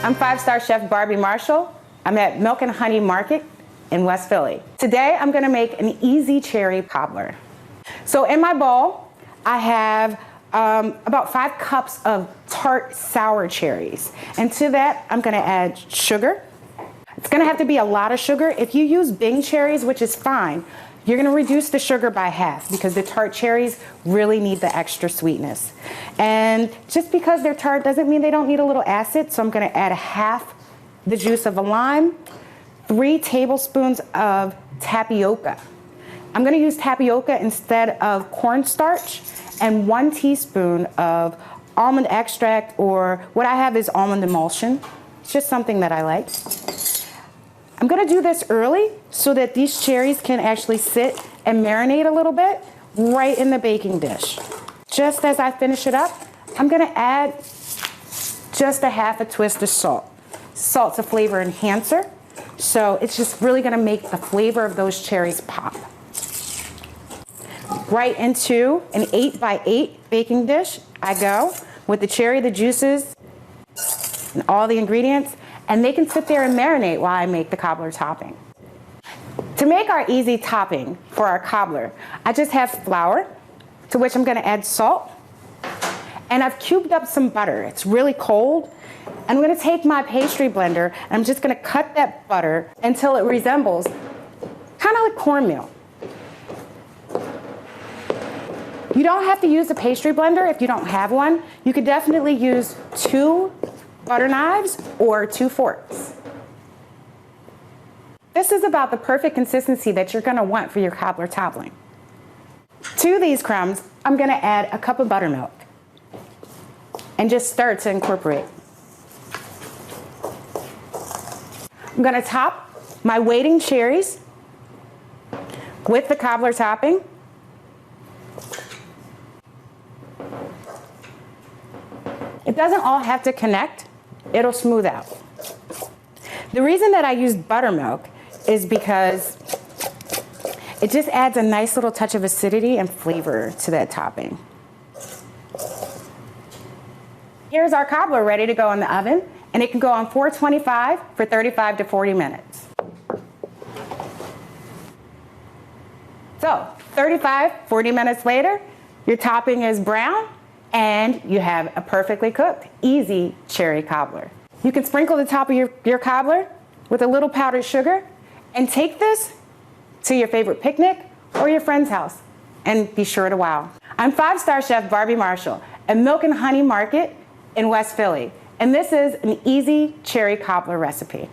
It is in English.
I'm 5-star chef Barbie Marshall. I'm at Milk and Honey Market in West Philly. Today I'm gonna make an easy cherry cobbler. So in my bowl, I have about 5 cups of tart sour cherries. And to that, I'm gonna add sugar. It's gonna have to be a lot of sugar. If you use Bing cherries, which is fine, you're gonna reduce the sugar by half because the tart cherries really need the extra sweetness. And just because they're tart doesn't mean they don't need a little acid, so I'm gonna add half the juice of a lime, 3 tablespoons of tapioca. I'm gonna use tapioca instead of cornstarch, and 1 teaspoon of almond extract, or what I have is almond emulsion. It's just something that I like. I'm gonna do this early so that these cherries can actually sit and marinate a little bit right in the baking dish. Just as I finish it up, I'm gonna add just a half a twist of salt. Salt's a flavor enhancer, so it's just really gonna make the flavor of those cherries pop. Right into an 8x8 baking dish I go with the cherry, the juices, and all the ingredients, and they can sit there and marinate while I make the cobbler topping. To make our easy topping for our cobbler, I just have flour, to which I'm gonna add salt, and I've cubed up some butter. It's really cold. I'm gonna take my pastry blender, and I'm just gonna cut that butter until it resembles kind of like cornmeal. You don't have to use a pastry blender if you don't have one. You could definitely use 2 butter knives or 2 forks. This is about the perfect consistency that you're gonna want for your cobbler topping. To these crumbs, I'm gonna add a cup of buttermilk and just stir to incorporate. I'm gonna top my waiting cherries with the cobbler topping. It doesn't all have to connect. It'll smooth out. The reason that I use buttermilk is because it just adds a nice little touch of acidity and flavor to that topping. Here's our cobbler ready to go in the oven, and it can go on 425 for 35 to 40 minutes. So 35, 40 minutes later, your topping is brown, and you have a perfectly cooked, easy cherry cobbler. You can sprinkle the top of your cobbler with a little powdered sugar and take this to your favorite picnic or your friend's house and be sure to wow. I'm 5-star chef Barbie Marshall at Milk and Honey Market in West Philly, and this is an easy cherry cobbler recipe.